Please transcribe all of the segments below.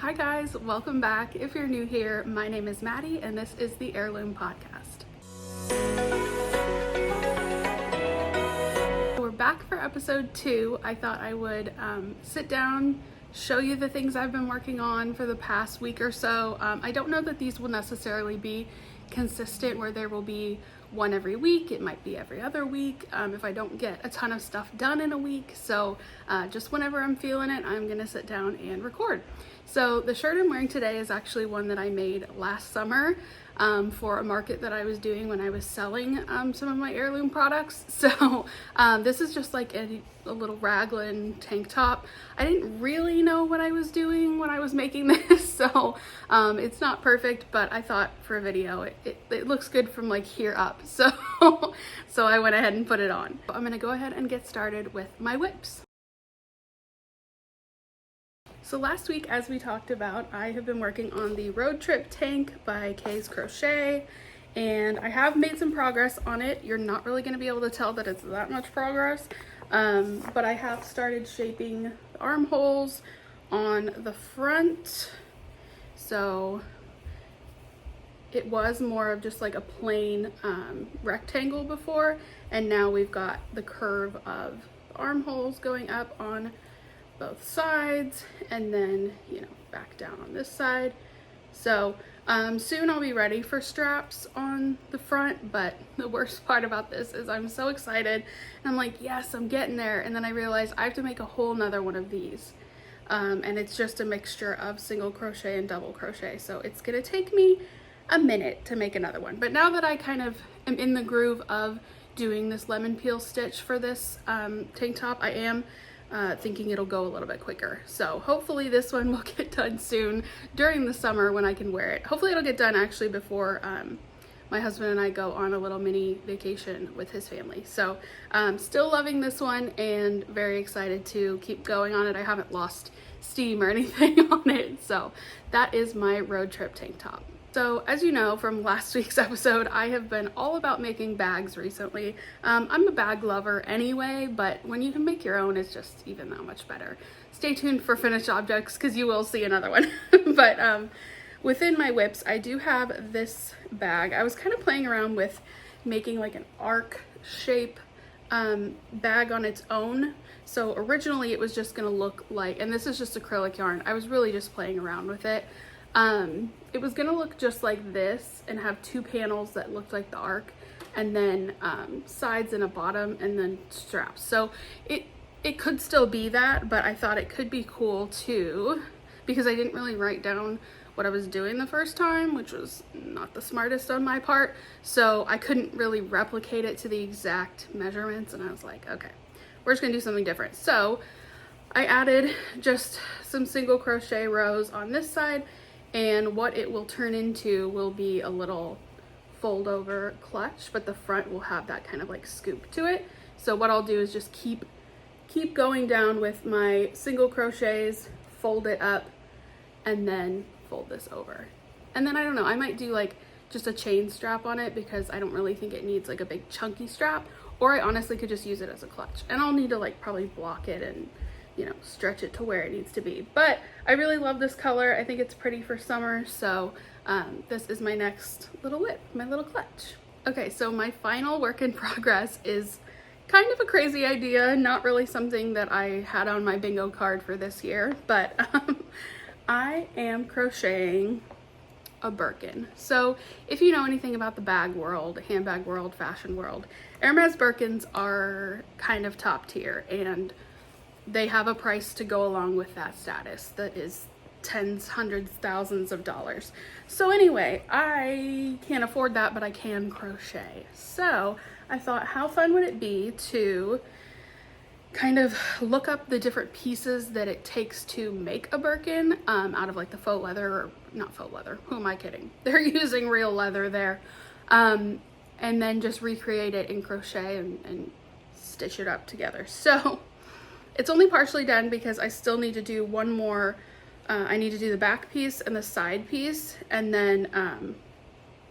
Hi guys, welcome back. If you're new here, my name is Maddie and this is the Ér Lōōm Podcast. We're back for episode 2. I thought I would sit down, show you the things I've been working on for the past week or so. I don't know that these will necessarily be consistent where there will be one every week. It might be every other week if I don't get a ton of stuff done in a week. So just whenever I'm feeling it, I'm gonna sit down and record. So the shirt I'm wearing today is actually one that I made last summer for a market that I was doing when I was selling some of my Ér Lōōm products. So this is just like a little raglan tank top. I didn't really know what I was doing when I was making this, so it's not perfect, but I thought for a video it looks good from like here up. So so I went ahead and put it on. I'm gonna go ahead and get started with my whips. So last week, as we talked about, I have been working on the Road Trip Tank by Kay's Crochet, and I have made some progress on it. You're not really going to be able to tell that it's that much progress, but I have started shaping the armholes on the front. So it was more of just like a plain rectangle before, and now we've got the curve of the armholes going up on both sides, and then back down on this side. So soon I'll be ready for straps on the front, but the worst part about this is I'm so excited and I'm like, yes, I'm getting there, and then I realize I have to make a whole nother one of these, and it's just a mixture of single crochet and double crochet, so it's gonna take me a minute to make another one. But now that I kind of am in the groove of doing this lemon peel stitch for this tank top, I am thinking it'll go a little bit quicker. So hopefully this one will get done soon during the summer when I can wear it. Hopefully it'll get done actually before my husband and I go on a little mini vacation with his family. So still loving this one and very excited to keep going on it. I haven't lost steam or anything on it. So that is my road trip tank top. So as you know from last week's episode, I have been all about making bags recently. I'm a bag lover anyway, but when you can make your own, it's just even that much better. Stay tuned for finished objects because you will see another one. But within my whips, I do have this bag. I was kind of playing around with making like an arc shape bag on its own. So originally it was just gonna look like, and this is just acrylic yarn, I was really just playing around with it. It was gonna look just like this and have two panels that looked like the arc, and then sides and a bottom, and then straps. So it could still be that, but I thought it could be cool too, because I didn't really write down what I was doing the first time, which was not the smartest on my part. So I couldn't really replicate it to the exact measurements, and I was like, okay, we're just gonna do something different. So I added just some single crochet rows on this side, and what it will turn into will be a little fold over clutch, but the front will have that kind of like scoop to it. So what I'll do is just keep going down with my single crochets, fold it up, and then fold this over. And then I don't know, I might do like just a chain strap on it because I don't really think it needs like a big chunky strap, or I honestly could just use it as a clutch, and I'll need to like probably block it and stretch it to where it needs to be. But I really love this color. I think it's pretty for summer. So this is my next little whip, my little clutch. Okay, so my final work in progress is kind of a crazy idea, not really something that I had on my bingo card for this year, but I am crocheting a Birkin. So if you know anything about the bag world, handbag world, fashion world, Hermes Birkins are kind of top tier, and they have a price to go along with that status that is tens, hundreds, thousands of dollars. So anyway, I can't afford that, but I can crochet. So I thought, how fun would it be to kind of look up the different pieces that it takes to make a Birkin out of like the faux leather, or not faux leather, who am I kidding? They're using real leather there. And then just recreate it in crochet and stitch it up together. So it's only partially done because I still need to do one more. I need to do the back piece and the side piece, and then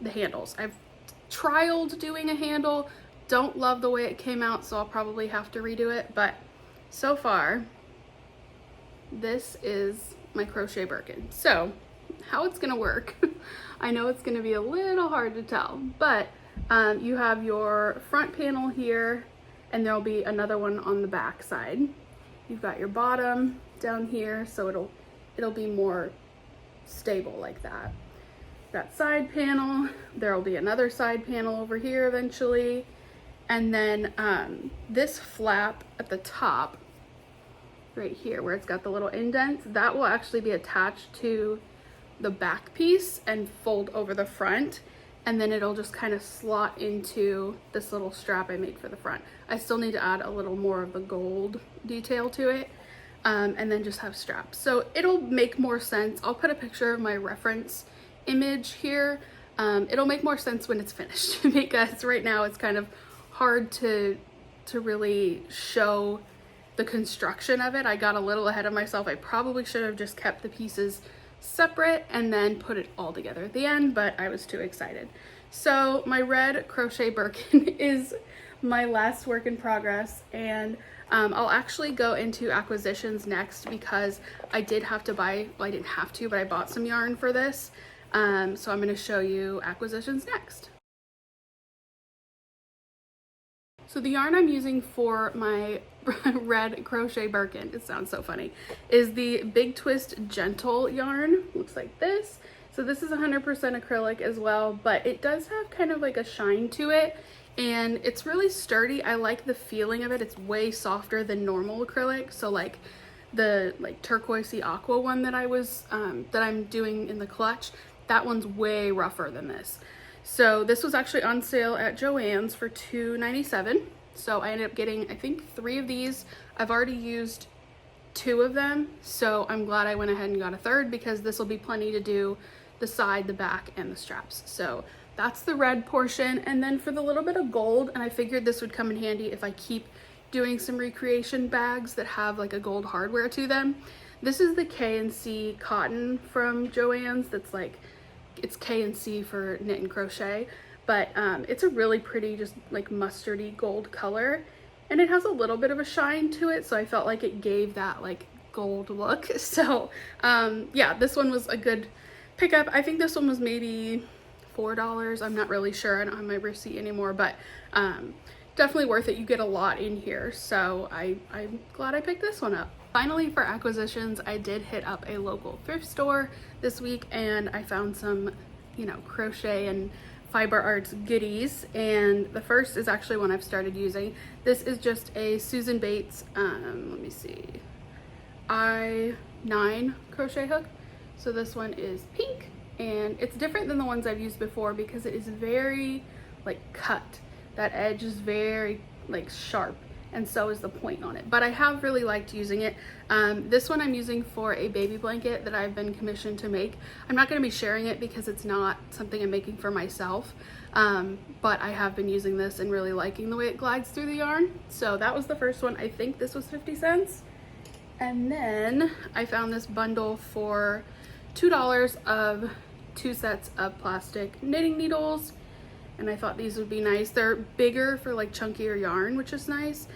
the handles. I've trialed doing a handle, don't love the way it came out, so I'll probably have to redo it, but so far this is my crochet Birkin. So how it's gonna work, I know it's gonna be a little hard to tell, but you have your front panel here, and there'll be another one on the back side. You've got your bottom down here, so it'll be more stable like that. That side panel, there'll be another side panel over here eventually, and then this flap at the top right here where it's got the little indents, that will actually be attached to the back piece and fold over the front, and then it'll just kind of slot into this little strap I made for the front. I still need to add a little more of the gold detail to it, and then just have straps. So it'll make more sense. I'll put a picture of my reference image here. It'll make more sense when it's finished because right now it's kind of hard to really show the construction of it. I got a little ahead of myself. I probably should have just kept the pieces separate and then put it all together at the end, but I was too excited. So my red crochet Birkin is my last work in progress, and I'll actually go into acquisitions next because I did have to buy, well, I didn't have to, but I bought some yarn for this. So I'm going to show you acquisitions next. So the yarn I'm using for my red crochet Birkin, it sounds so funny, is the Big Twist Gentle yarn. Looks like this. So this is 100% acrylic as well, but it does have kind of like a shine to it, and it's really sturdy. I like the feeling of it. It's way softer than normal acrylic. So like the turquoisey aqua one that I'm doing in the clutch, that one's way rougher than this. So this was actually on sale at Joann's for $2.97. So I ended up getting, I think, 3 of these. I've already used 2 of them, so I'm glad I went ahead and got a third because this will be plenty to do the side, the back, and the straps. So that's the red portion. And then for the little bit of gold, and I figured this would come in handy if I keep doing some recreation bags that have like a gold hardware to them. This is the K&C cotton from Joann's. That's like, it's K&C for knit and crochet, but it's a really pretty, just like mustardy gold color, and it has a little bit of a shine to it, so I felt like it gave that like gold look. So yeah, this one was a good pickup. I think this one was maybe $4. I'm not really sure. I don't have my receipt anymore, but definitely worth it. You get a lot in here, so I'm glad I picked this one up. Finally, for acquisitions, I did hit up a local thrift store this week, and I found some, you know, crochet and fiber arts goodies, and the first is actually one I've started using. This is just a Susan Bates, let me see, I-9 crochet hook. So this one is pink, and it's different than the ones I've used before because it is very like cut. That edge is very like sharp, and so is the point on it, but I have really liked using it. This one I'm using for a baby blanket that I've been commissioned to make. I'm not going to be sharing it because it's not something I'm making for myself, but I have been using this and really liking the way it glides through the yarn. So that was the first one. I think this was 50 cents. And then I found this bundle for $2 of 2 sets of plastic knitting needles, and I thought these would be nice. They're bigger for like chunkier yarn, which is nice.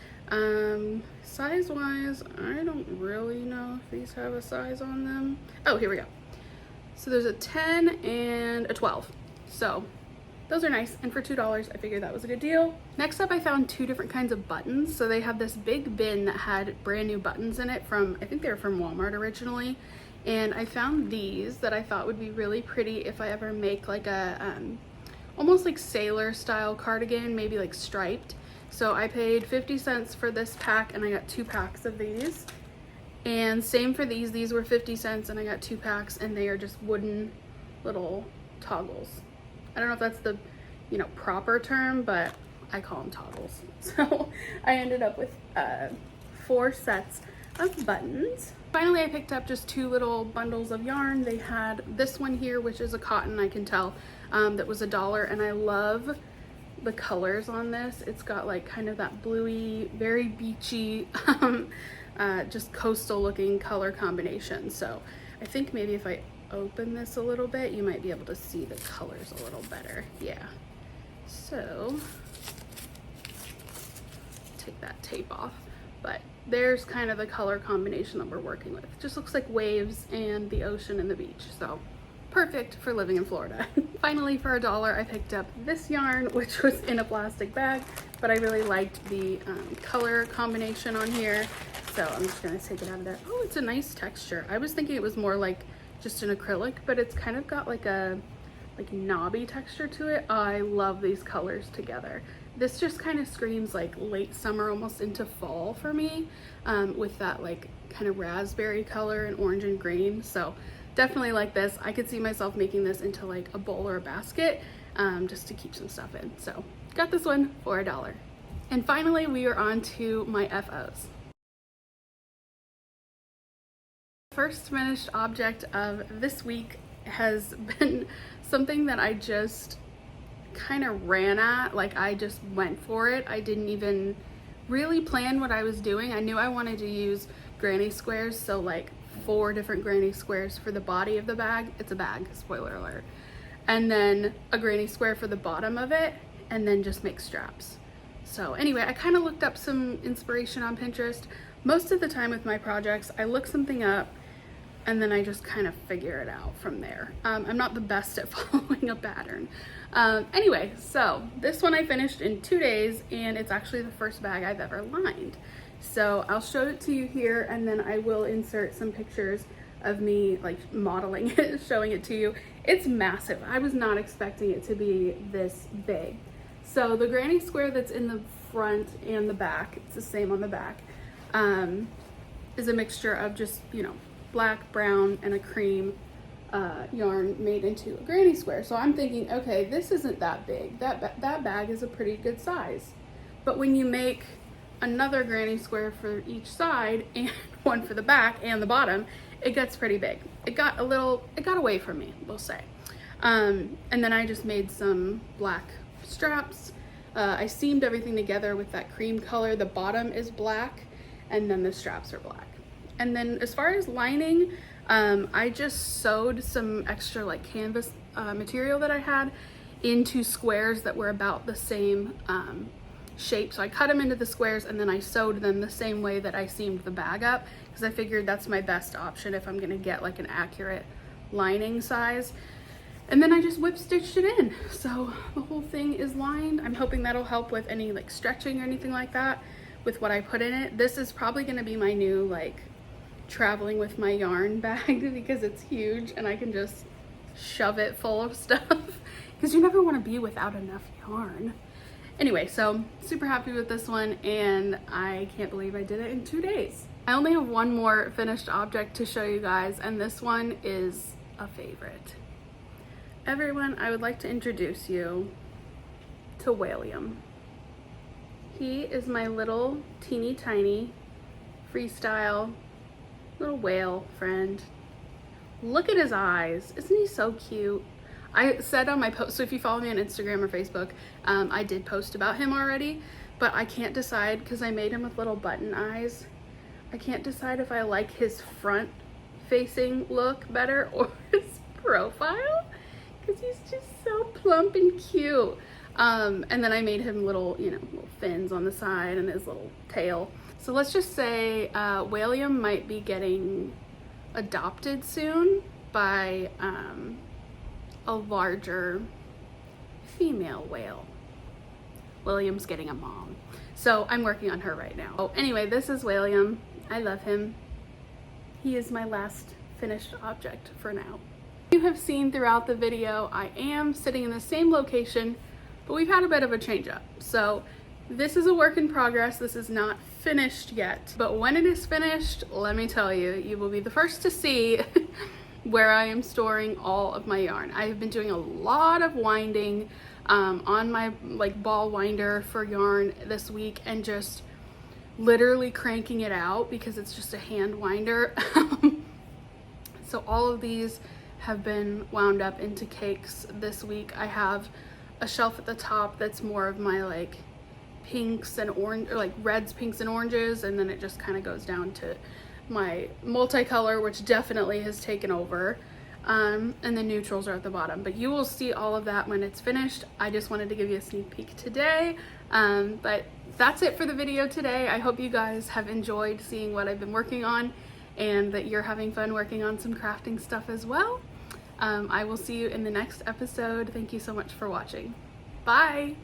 Size wise, I don't really know if these have a size on them. Oh, here we go. So there's a 10 and a 12. So those are nice, and for $2 I figured that was a good deal. Next up, I found 2 different kinds of buttons. So they have this big bin that had brand new buttons in it from, I think they were from Walmart originally, and I found these that I thought would be really pretty if I ever make like a almost like sailor style cardigan, maybe like striped. So I paid 50 cents for this pack, and I got 2 packs of these. And same for these were 50 cents, and I got 2 packs, and they are just wooden little toggles. I don't know if that's the, you know, proper term, but I call them toggles. So I ended up with 4 sets of buttons. Finally, I picked up just 2 little bundles of yarn. They had this one here, which is a cotton, I can tell, that was $1, and I love the colors on this. It's got like kind of that bluey, very beachy, just coastal looking color combination. So I think maybe if I open this a little bit, you might be able to see the colors a little better. Yeah. So take that tape off. but there's kind of the color combination that we're working with. It just looks like waves and the ocean and the beach, so perfect for living in Florida. Finally, for $1, I picked up this yarn, which was in a plastic bag, but I really liked the color combination on here, so I'm just gonna take it out of there. Oh, it's a nice texture. I was thinking it was more like just an acrylic, but it's kind of got like a knobby texture to it. I love these colors together. This just kind of screams like late summer, almost into fall for me, with that like kind of raspberry color and orange and green. So definitely like this. I could see myself making this into like a bowl or a basket, just to keep some stuff in. So got this one for $1. And finally, we are on to my FOs. First finished object of this week has been something that I just kind of ran at. Like, I just went for it. I didn't even really plan what I was doing. I knew I wanted to use granny squares, so like 4 different granny squares for the body of the bag. It's a bag, spoiler alert. And then a granny square for the bottom of it, and then just make straps. So anyway, I kind of looked up some inspiration on Pinterest. Most of the time with my projects, I look something up and then I just kind of figure it out from there. I'm not the best at following a pattern. Anyway, so this one I finished in 2 days, and it's actually the first bag I've ever lined. So I'll show it to you here, and then I will insert some pictures of me like modeling it, showing it to you. It's massive. I was not expecting it to be this big. So the granny square that's in the front and the back, it's the same on the back, is a mixture of just, you know, black, brown, and a cream yarn made into a granny square. So I'm thinking, okay, this isn't that big. That bag is a pretty good size. But when you make another granny square for each side and one for the back and the bottom, it gets pretty big. It got away from me, we'll say. And then I just made some black straps. I seamed everything together with that cream color. The bottom is black, and then the straps are black. And then as far as lining, I just sewed some extra like canvas material that I had into squares that were about the same shape. So I cut them into the squares, and then I sewed them the same way that I seamed the bag up, because I figured that's my best option if I'm gonna get like an accurate lining size. And then I just whip stitched it in. So the whole thing is lined. I'm hoping that'll help with any like stretching or anything like that with what I put in it. This is probably gonna be my new like traveling with my yarn bag, because it's huge and I can just shove it full of stuff, because you never want to be without enough yarn. Anyway, so super happy with this one, and I can't believe I did it in 2 days. I only have one more finished object to show you guys, and this one is a favorite. Everyone, I would like to introduce you to William. He is my little teeny tiny freestyle little whale friend. Look at his eyes. Isn't he so cute? I said on my post, so if you follow me on Instagram or Facebook, I did post about him already, but I can't decide, because I made him with little button eyes. I can't decide if I like his front facing look better or his profile, because he's just so plump and cute. And then I made him little, you know, little fins on the side and his little tail. So let's just say William might be getting adopted soon by a larger female whale. William's getting a mom. So I'm working on her right now. Oh, anyway, this is William. I love him. He is my last finished object for now. You have seen throughout the video, I am sitting in the same location, but we've had a bit of a change up. So this is a work in progress. This is not finished yet, but when it is finished, let me tell you, you will be the first to see where I am storing all of my yarn. I have been doing a lot of winding on my like ball winder for yarn this week, and just literally cranking it out because it's just a hand winder. So all of these have been wound up into cakes this week. I have a shelf at the top that's more of my like pinks and orange, or like reds, pinks, and oranges, and then it just kind of goes down to my multicolor, which definitely has taken over. and the neutrals are at the bottom, but you will see all of that when it's finished. I just wanted to give you a sneak peek today, but that's it for the video today. I hope you guys have enjoyed seeing what I've been working on and that you're having fun working on some crafting stuff as well. I will see you in the next episode. Thank you so much for watching. Bye!